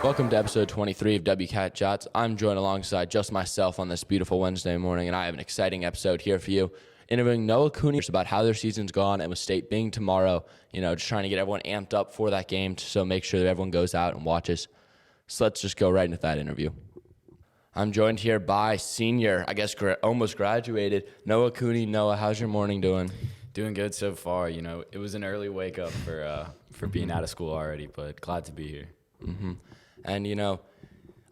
Welcome to episode 23 of WCATChats. I'm joined alongside just myself on this beautiful Wednesday morning, and I have an exciting episode here for you. Interviewing Noah Cooney about how their season's gone, and with state being tomorrow, just trying to get everyone amped up for that game, so make sure that everyone goes out and watches. So let's just go right into that interview. I'm joined here by senior, almost graduated, Noah Cooney. Noah, how's your morning doing? Doing good so far. It was an early wake up for being out of school already, but glad to be here. Mm-hmm. And,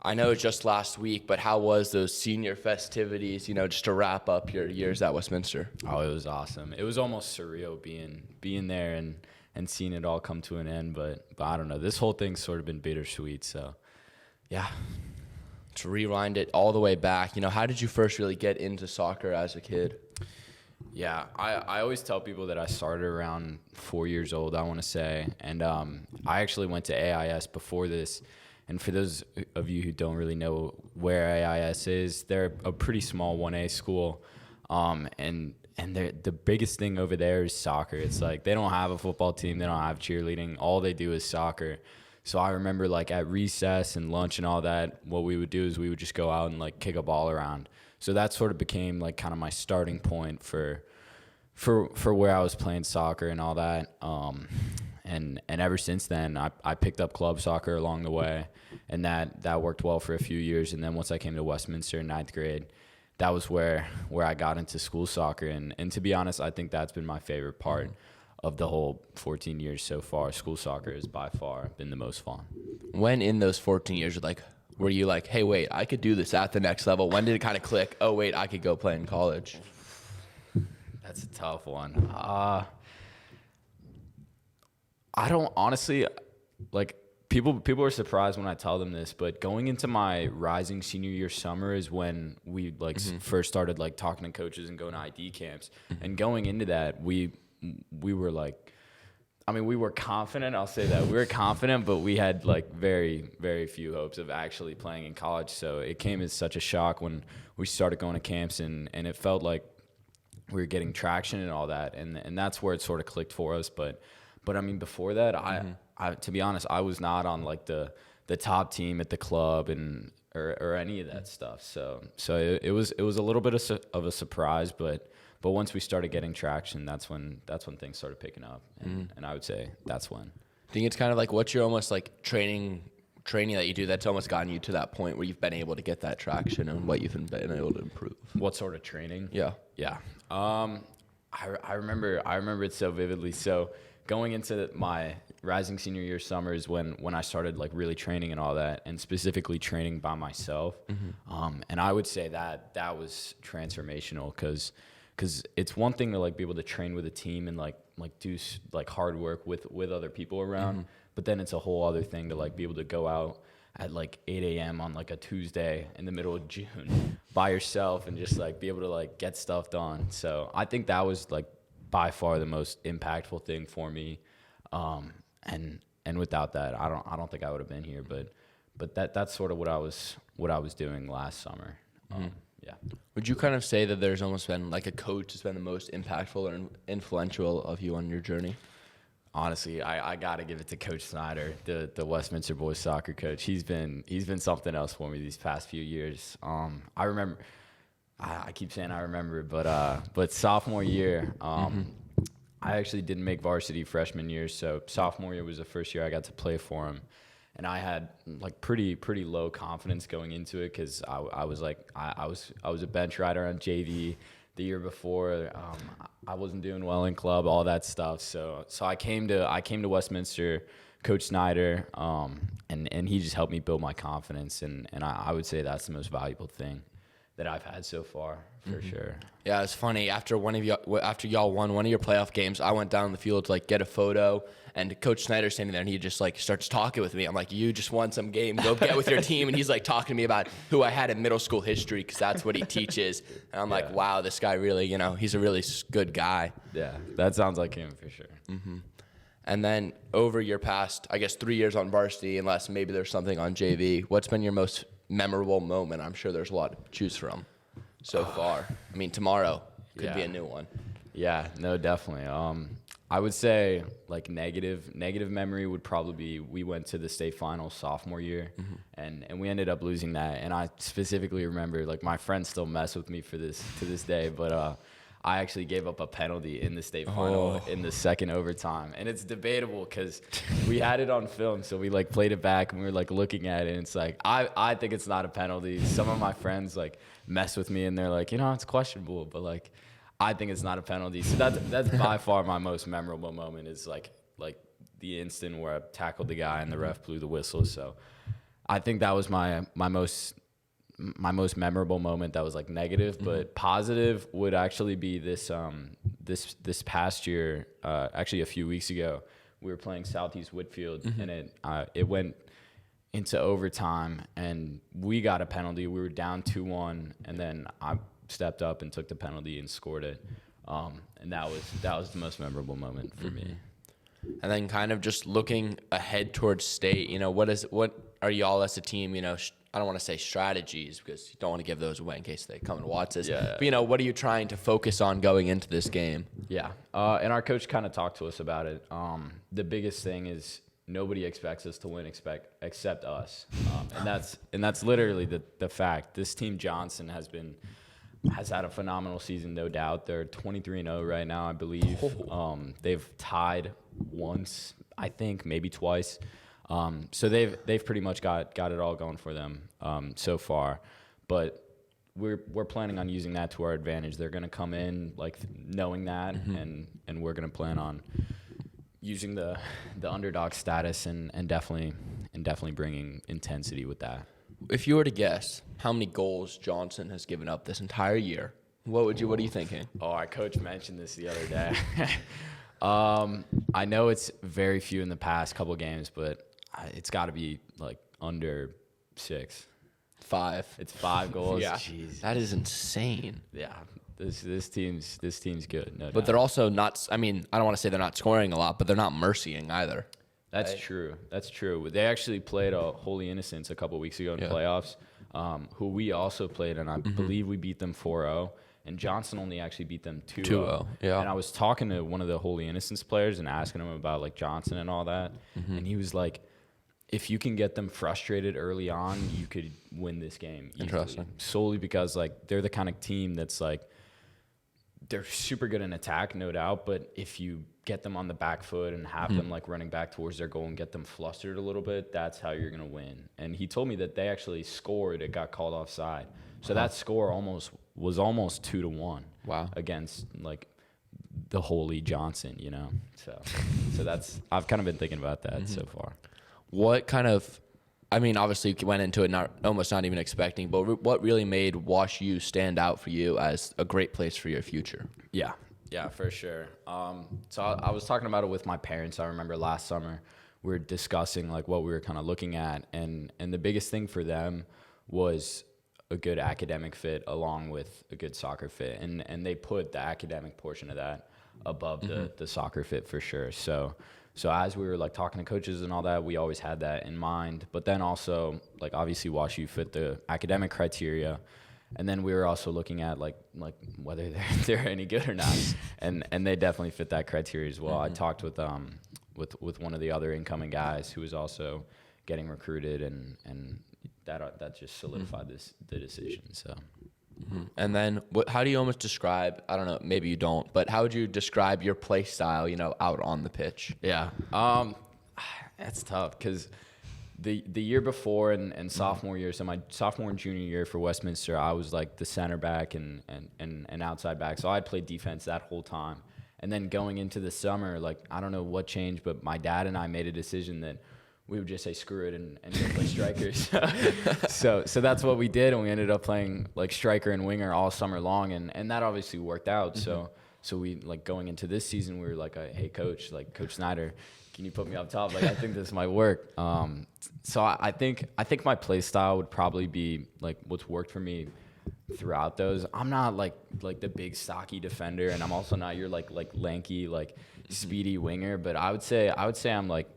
I know it's just last week, but how was those senior festivities, just to wrap up your years at Westminster? Oh, it was awesome. It was almost surreal being there and seeing it all come to an end, but I don't know. This whole thing's sort of been bittersweet, so yeah. To rewind it all the way back, how did you first really get into soccer as a kid? Yeah, I always tell people that I started around 4 years old, I want to say, and I actually went to AIS before this. And for those of you who don't really know where AIS is, they're a pretty small 1A school, and the biggest thing over there is soccer. It's like they don't have a football team, they don't have cheerleading, all they do is soccer. So I remember like at recess and lunch and all that, what we would do is we would just go out and like kick a ball around. So that sort of became like kind of my starting point for where I was playing soccer and all that. And ever since then, I picked up club soccer along the way, and that worked well for a few years. And then once I came to Westminster in 9th grade, that was where I got into school soccer. And to be honest, I think that's been my favorite part of the whole 14 years so far. School soccer has by far been the most fun. When in those 14 years, were you like, hey, wait, I could do this at the next level? When did it kind of click? Oh, wait, I could go play in college. That's a tough one. I don't honestly, like, people are surprised when I tell them this, but going into my rising senior year summer is when we first started like talking to coaches and going to ID camps. And going into that, we were like, we were confident. I'll say that we were confident, but we had like very, very few hopes of actually playing in college. So it came as such a shock when we started going to camps, and it felt like we were getting traction and all that. And that's where it sort of clicked for us. But before that, I to be honest, I was not on like the top team at the club or any of that stuff. So it was a little bit of a surprise, but once we started getting traction, that's when things started picking up, and I would say that's when. I think it's kind of like what's your almost like training that you do that's almost gotten you to that point where you've been able to get that traction and what you've been able to improve. What sort of training? Yeah. I remember it so vividly. So going into my rising senior year summer is when I started like really training and all that, and specifically training by myself. And I would say that was transformational because it's one thing to like be able to train with a team and like do like hard work with other people around, but then it's a whole other thing to like be able to go out at like 8 a.m. on like a Tuesday in the middle of June by yourself and just like be able to like get stuff done. So I think that was like by far the most impactful thing for me. And without that, I don't think I would have been here, but that's sort of what I was doing last summer. Yeah. Would you kind of say that there's almost been like a coach that's been the most impactful or influential of you on your journey? Honestly, I got to give it to Coach Snyder, the Westminster boys soccer coach. He's been something else for me these past few years. I remember, I keep saying I remember, but sophomore year, I actually didn't make varsity freshman year, so sophomore year was the first year I got to play for him. And I had like pretty low confidence going into it because I was a bench rider on JV the year before. I wasn't doing well in club, all that stuff. So I came to Westminster, Coach Snyder, and he just helped me build my confidence. And I would say that's the most valuable thing that I've had so far, for sure. Yeah, it's funny. After y'all won one of your playoff games, I went down the field to like get a photo, and Coach Snyder's standing there, and he just like starts talking with me. I'm like, "You just won some game. Go get with your team." And he's like talking to me about who I had in middle school history because that's what he teaches. And I'm like, "Wow, this guy really, he's a really good guy." Yeah, that sounds like him for sure. And then over your past, 3 years on varsity, unless maybe there's something on JV, what's been your most memorable moment? I'm sure there's a lot to choose from so far. Tomorrow could be a new one. Yeah, no, definitely. I would say like negative memory would probably be we went to the state finals sophomore year, and we ended up losing that. And I specifically remember, like, my friends still mess with me for this to this day, but I actually gave up a penalty in the state final in the second overtime. And it's debatable because we had it on film. So we like played it back and we were like looking at it. And it's like, I think it's not a penalty. Some of my friends like mess with me and they're like, it's questionable. But like, I think it's not a penalty. So that's by far my most memorable moment is like the instant where I tackled the guy and the ref blew the whistle. So I think that was my most memorable moment that was like negative, but positive would actually be this past year, actually a few weeks ago, we were playing Southeast Whitfield and it went into overtime and we got a penalty. We were down 2-1 and then I stepped up and took the penalty and scored it. And that was the most memorable moment for me. And then kind of just looking ahead towards state, what are y'all as a team, I don't want to say strategies because you don't want to give those away in case they come and watch this. Yeah. But, what are you trying to focus on going into this game? Yeah. And our coach kind of talked to us about it. The biggest thing is nobody expects us to win except us. And that's literally the fact. This team Johnson has had a phenomenal season, no doubt. They're 23-0 right now, I believe. They've tied once, I think, maybe twice. So they've pretty much got it all going for them so far. But we're planning on using that to our advantage. They're going to come in like knowing that, and we're going to plan on using the underdog status and definitely bringing intensity with that. If you were to guess how many goals Johnson has given up this entire year, what are you thinking? Oh, our coach mentioned this the other day. I know it's very few in the past couple games, but it's got to be like under 6. 5. It's 5 goals. Yeah, Jeez. that is insane. Yeah, this team's good. No But doubt. they're also not. I mean, I don't want to say they're not scoring a lot, but they're not mercying either. That's true. That's true. They actually played a Holy Innocents a couple weeks ago in playoffs, who we also played, and I believe we beat them 4-0. And Johnson only actually beat them 2-0. Yeah. And I was talking to one of the Holy Innocents players and asking him about like Johnson and all that, and he was like, if you can get them frustrated early on, you could win this game easily. Interesting. Solely because like they're the kind of team that's like they're super good in attack, no doubt, but if you get them on the back foot and have them like running back towards their goal and get them flustered a little bit, that's how you're going to win. And he told me that they actually scored, it got called offside. So that score was almost 2-1. Wow. Against like the Holy Johnson, So that's I've kind of been thinking about that so far. What kind of, I mean, obviously you went into it almost not even expecting, but what really made Wash U stand out for you as a great place for your future? Yeah, for sure. So I was talking about it with my parents. I remember last summer we were discussing like what we were kind of looking at, and the biggest thing for them was a good academic fit along with a good soccer fit, and they put the academic portion of that above the soccer fit for sure. So as we were like talking to coaches and all that, we always had that in mind. But then also like obviously Wash U fit the academic criteria. And then we were also looking at like whether they're any good or not, and they definitely fit that criteria as well. I talked with one of the other incoming guys who was also getting recruited, and that just solidified the decision. So, and then how do you almost describe? I don't know, maybe you don't, but how would you describe your play style? Out on the pitch. Yeah, that's tough because. The year before and sophomore year, so my sophomore and junior year for Westminster, I was like the center back and outside back. So I'd played defense that whole time. And then going into the summer, like I don't know what changed, but my dad and I made a decision that we would just say screw it and go play strikers. So that's what we did, and we ended up playing like striker and winger all summer long, and that obviously worked out. So we like going into this season, we were like, hey coach, like Coach Snyder, can you put me up top? Like I think this might work. So I think my play style would probably be like what's worked for me throughout those. I'm not like the big stocky defender, and I'm also not your like lanky like speedy winger. But I would say I'm like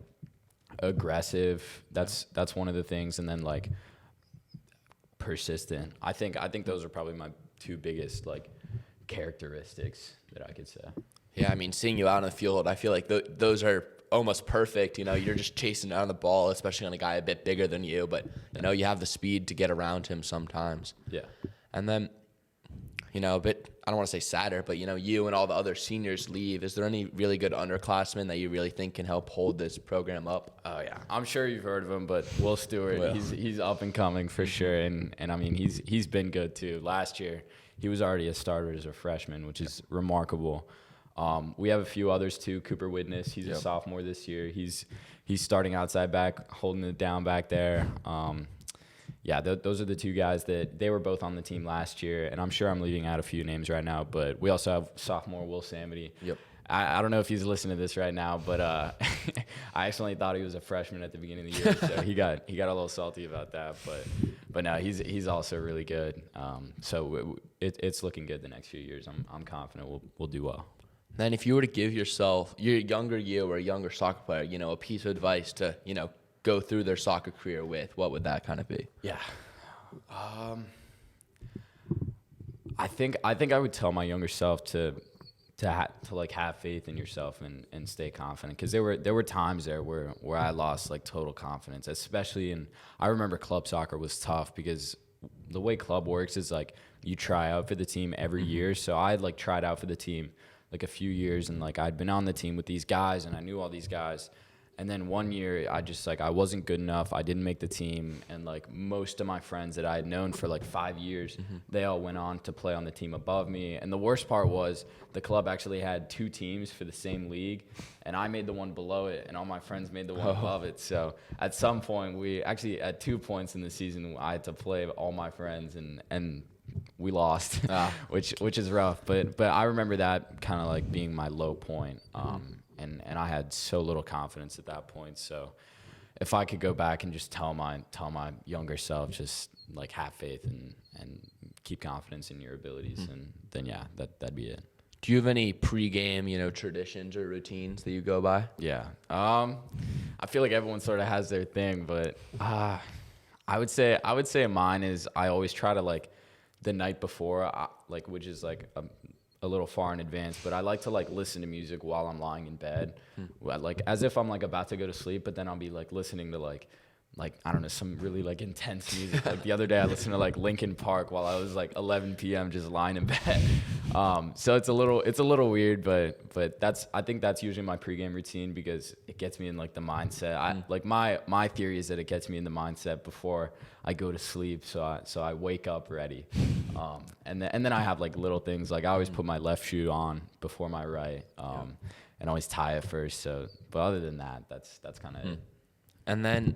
aggressive. That's one of the things, and then like persistent. I think those are probably my two biggest like characteristics that I could say. Yeah, I mean, seeing you out on the field, I feel like those are almost perfect. You're just chasing down the ball, especially on a guy a bit bigger than you, but, you have the speed to get around him sometimes. Yeah. And then, a bit, I don't want to say sadder, but, you and all the other seniors leave. Is there any really good underclassmen that you really think can help hold this program up? Oh, yeah. I'm sure you've heard of him, but Will Stewart, he's up and coming for sure. And I mean, he's been good too. Last year, he was already a starter as a freshman, which is remarkable. We have a few others too. Cooper Witness, he's a sophomore this year. He's starting outside back, holding it down back there. Those are the two guys that they were both on the team last year, and I'm sure I'm leaving out a few names right now, but we also have sophomore Will Samity. Yep. I don't know if he's listening to this right now, but I actually thought he was a freshman at the beginning of the year, so he got a little salty about that. But no, he's also really good. So it's looking good the next few years. I'm confident we'll do well. Then if you were to give yourself, your younger you or a younger soccer player, a piece of advice to, go through their soccer career with, what would that kind of be? Yeah. I think I would tell my younger self to have faith in yourself and stay confident, because there were times there where I lost like total confidence, especially I remember club soccer was tough because the way club works is like you try out for the team every year. So I like tried out for the team like a few years, and like I'd been on the team with these guys and I knew all these guys. And then one year I just I wasn't good enough. I didn't make the team. And like most of my friends that I had known for like 5 years, they all went on to play on the team above me. And the worst part was the club actually had 2 teams for the same league, and I made the one below it and all my friends made the one above it. So at some point at 2 points in the season, I had to play all my friends and we lost, which is rough. But I remember that kind of like being my low point. And I had so little confidence at that point. So if I could go back and just tell my younger self, just like have faith and keep confidence in your abilities, and then that'd be it. Do you have any pregame, traditions or routines that you go by? Yeah. I feel like everyone sort of has their thing, but I would say mine is I always try to like the night before, which is like a little far in advance, but I like to like listen to music while I'm lying in bed, like as if I'm like about to go to sleep, but then I'll be like listening to like I don't know, some really like intense music. Like the other day I listened to like Linkin Park while I was like 11 p.m. just lying in bed. So it's a little weird, but I think that's usually my pregame routine because it gets me in like the mindset. Like my theory is that it gets me in the mindset before I go to sleep, so I wake up ready. And then I have like little things, like I always put my left shoe on before my right, and always tie it first. So, but other than that, that's kind of it. And then,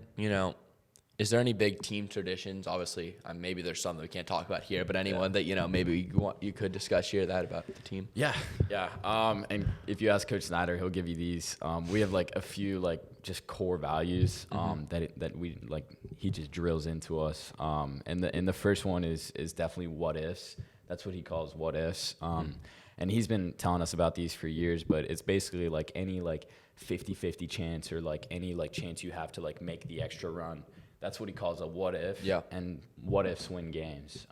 is there any big team traditions? Obviously, maybe there's some that we can't talk about here, but anyone that, maybe you could discuss here about the team? Yeah. And if you ask Coach Snyder, he'll give you these. We have like a few like just core values that we like he just drills into us. And the first one is definitely what ifs. That's what he calls what ifs. And he's been telling us about these for years, but it's basically like any like 50-50 chance or like any like chance you have to like make the extra run. That's what he calls a what if. Yeah. And what ifs win games,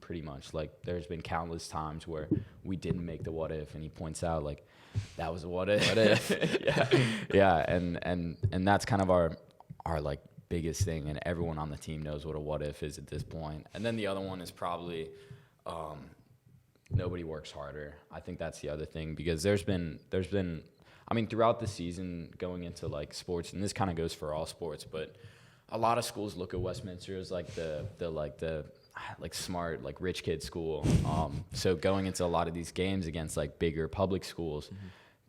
pretty much. Like there's been countless times where we didn't make the what if, and he points out like that was a what if. What if? Yeah. And that's kind of our like biggest thing, and everyone on the team knows what a what if is at this point. And then the other one is probably nobody works harder. I think that's the other thing, because there's been I mean, throughout the season going into like sports, and this kind of goes for all sports, but a lot of schools look at Westminster as like the smart, like rich kid school. So going into a lot of these games against like bigger public schools,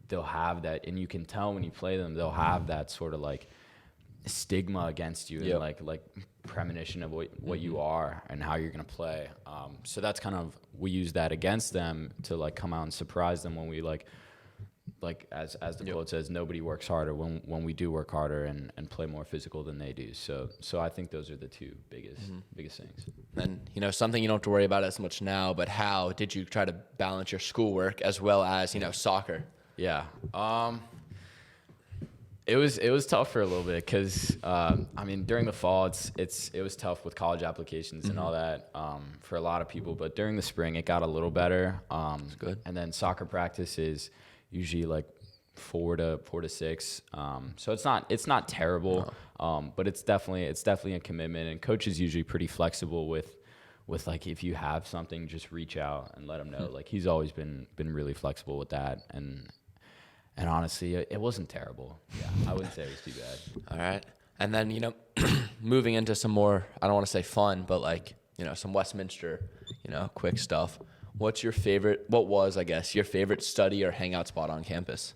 they'll have that, and you can tell when you play them, they'll have that sort of like stigma against you, and like premonition of what you are and how you're gonna play. So that's kind of, we use that against them to like come out and surprise them when we like as the quote says, nobody works harder, when we do work harder and play more physical than they do. So I think those are the two biggest things. And something you don't have to worry about as much now, but how did you try to balance your schoolwork as well as soccer? Yeah. It was tough for a little bit because I mean, during the fall it was tough with college applications and all that for a lot of people, but during the spring it got a little better. That's good. And then soccer practice is usually like 4 to 6. So it's not terrible, but it's definitely a commitment. And coach is usually pretty flexible with like, if you have something, just reach out and let him know. Like, he's always been really flexible with that. And honestly, it wasn't terrible. Yeah, I wouldn't say it was too bad. All right. And then, moving into some more, I don't want to say fun, but like, some Westminster, quick stuff. What was, I guess, your favorite study or hangout spot on campus?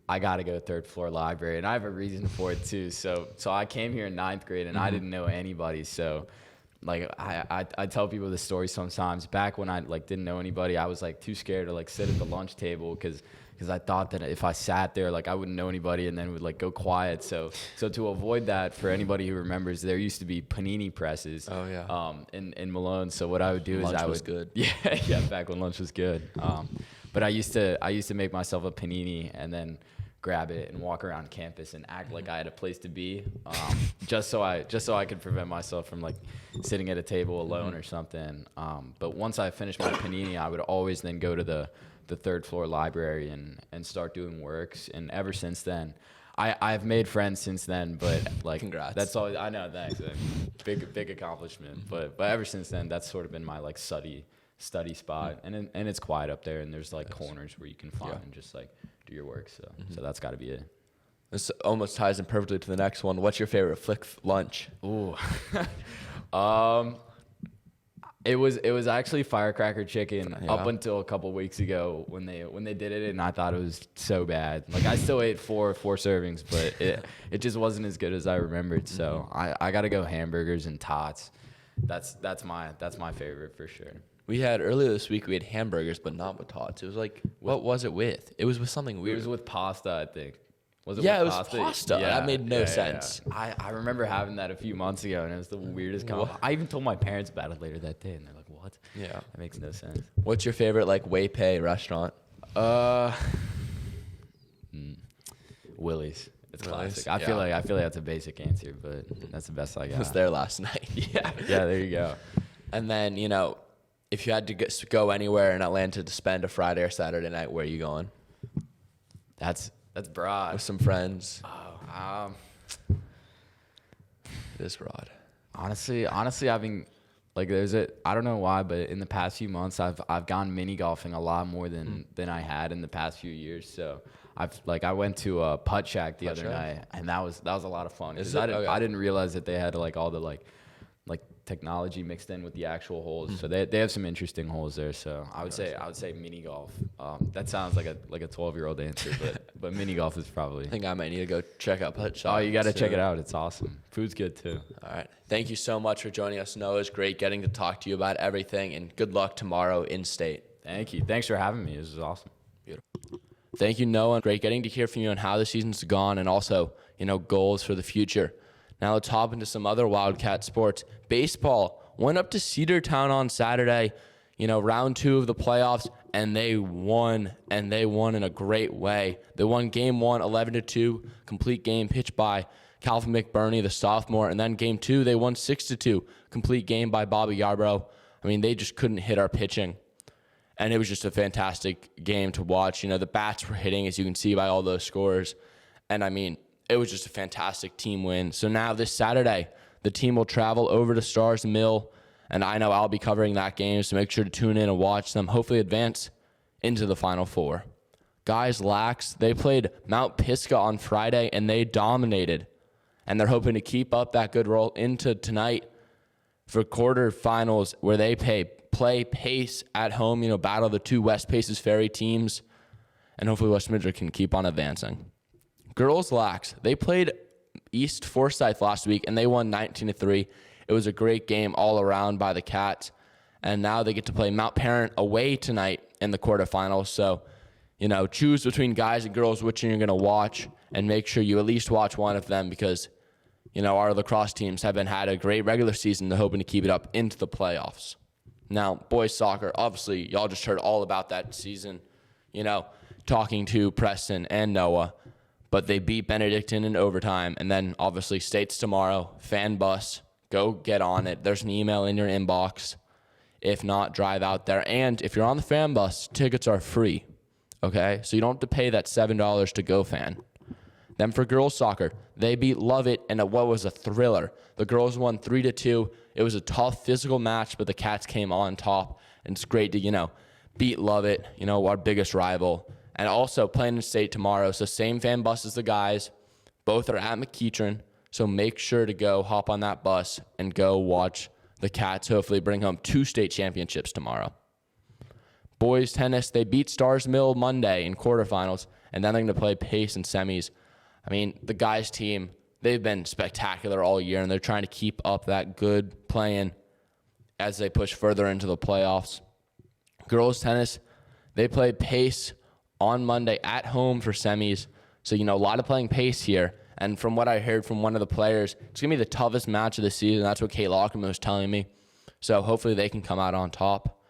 I got to go third floor library, and I have a reason for it too. So I came here in 9th grade, and I didn't know anybody. So like, I tell people this story sometimes. Back when I like didn't know anybody, I was like too scared to like sit at the lunch table because I thought that if I sat there, like, I wouldn't know anybody and then would like go quiet. So to avoid that, for anybody who remembers, there used to be panini presses. Oh yeah. In Malone. So what I would do lunch is was good. Yeah, back when lunch was good. But I used to make myself a panini and then grab it and walk around campus and act like I had a place to be, just so I could prevent myself from like sitting at a table alone or something. But once I finished my panini, I would always then go to the third floor library and start doing works. And ever since then, I've made friends since then, but like, congrats. That's all I know. Thanks. Big accomplishment. But ever since then, that's sort of been my like study spot. And it's quiet up there, and there's like corners where you can find and just like do your work. So that's got to be it. This almost ties in perfectly to the next one. What's your favorite flick lunch? Ooh. It was actually firecracker chicken up until a couple weeks ago when they did it, and I thought it was so bad. Like, I still ate four servings, but it just wasn't as good as I remembered. So I got to go hamburgers and tots. That's my favorite for sure. We had earlier this week, we had hamburgers, but not with tots. It was like, what was it with? It was with something weird. It was with pasta, I think. Was it yeah, with it was pasta. Yeah, that made no sense. Yeah. I remember having that a few months ago, and it was the weirdest combo. I even told my parents about it later that day, and they're like, what? Yeah. That makes no sense. What's your favorite, like, Way-Pay restaurant? Willie's. It's Willie's? classic. I feel like that's a basic answer, but that's the best I got. I was there last night. Yeah, there you go. And then, if you had to go anywhere in Atlanta to spend a Friday or Saturday night, where are you going? That's broad. With some friends. Oh, it is broad. Honestly, I've been like, I don't know why, but in the past few months, I've gone mini golfing a lot more than I had in the past few years. So I went to a putt shack the other night, and that was a lot of fun. I didn't realize that they had like all the like technology mixed in with the actual holes. So they have some interesting holes there. So I would say mini golf. That sounds like a 12-year-old answer, but mini golf is probably. I think I might need to go check out putt shop. Oh, you got to check it out. It's awesome. Food's good too. All right. Thank you so much for joining us, Noah. It's great getting to talk to you about everything, and good luck tomorrow in state. Thank you. Thanks for having me. This is awesome. Beautiful. Thank you, Noah. Great getting to hear from you on how the season's gone, and also, goals for the future. Now let's hop into some other Wildcat sports. Baseball went up to Cedartown on Saturday, round 2 of the playoffs, and they won in a great way. They won game 1, 11-2, complete game pitched by Calvin McBurney, the sophomore, and then game 2, they won 6-2, complete game by Bobby Yarbrough. I mean, they just couldn't hit our pitching, and it was just a fantastic game to watch. The bats were hitting, as you can see by all those scores, and I mean, it was just a fantastic team win. So now this Saturday, the team will travel over to Stars Mill, and I know I'll be covering that game, so make sure to tune in and watch them, hopefully advance into the Final Four. Guys Lax, they played Mount Pisgah on Friday, and they dominated, and they're hoping to keep up that good roll into tonight for quarterfinals, where they play Pace at home, battle the 2 West Paces Ferry teams, and hopefully Westminster can keep on advancing. Girls Lax, they played East Forsyth last week, and they won 19-3. It was a great game all around by the Cats, and now they get to play Mount Parent away tonight in the quarterfinals. So, choose between guys and girls which you're going to watch, and make sure you at least watch one of them because, our lacrosse teams have had a great regular season. They're hoping to keep it up into the playoffs. Now, boys soccer, obviously, y'all just heard all about that season, talking to Preston and Noah. But they beat Benedictine in overtime. And then, obviously, states tomorrow, fan bus. Go get on it. There's an email in your inbox. If not, drive out there. And if you're on the fan bus, tickets are free. Okay? So you don't have to pay that $7 to go fan. Then for girls soccer, they beat Lovett in what was a thriller. The girls won 3-2. It was a tough physical match, but the Cats came on top. And it's great to, beat Lovett, our biggest rival. And also playing in state tomorrow. So same fan bus as the guys. Both are at McEachern. So make sure to go hop on that bus and go watch the Cats hopefully bring home 2 state championships tomorrow. Boys tennis, they beat Stars Mill Monday in quarterfinals. And then they're going to play Pace in semis. I mean, the guys' team, they've been spectacular all year, and they're trying to keep up that good playing as they push further into the playoffs. Girls tennis, they play Pace on Monday at home for semis. So, a lot of playing Pace here. And from what I heard from one of the players, it's going to be the toughest match of the season. That's what Kate Lockerman was telling me. So hopefully they can come out on top.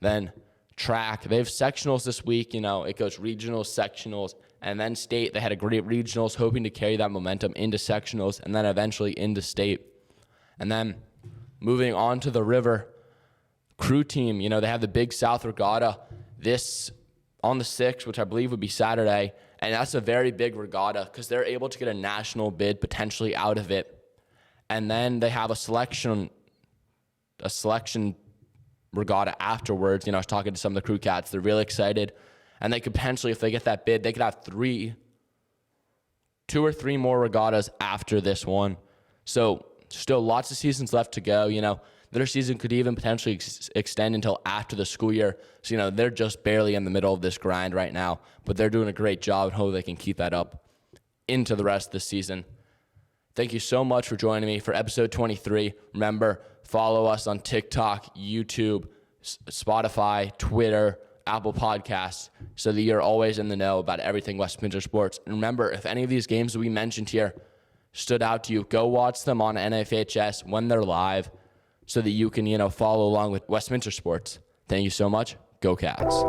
Then track, they have sectionals this week. It goes regionals, sectionals, and then state. They had a great regionals, hoping to carry that momentum into sectionals and then eventually into state. And then moving on to the river, crew team, they have the Big South Regatta this on the 6th, which I believe would be Saturday. And that's a very big regatta because they're able to get a national bid potentially out of it. And then they have a selection regatta afterwards. I was talking to some of the crew cats. They're really excited. And they could potentially, if they get that bid, they could have 2 or 3 more regattas after this one. So still lots of seasons left to go. Their season could even potentially extend until after the school year. So, they're just barely in the middle of this grind right now, but they're doing a great job and hope they can keep that up into the rest of the season. Thank you so much for joining me for episode 23. Remember, follow us on TikTok, YouTube, Spotify, Twitter, Apple Podcasts, so that you're always in the know about everything Westminster sports. And remember, if any of these games that we mentioned here stood out to you, go watch them on NFHS when they're live, so that you can, follow along with Westminster sports. Thank you so much. Go Cats.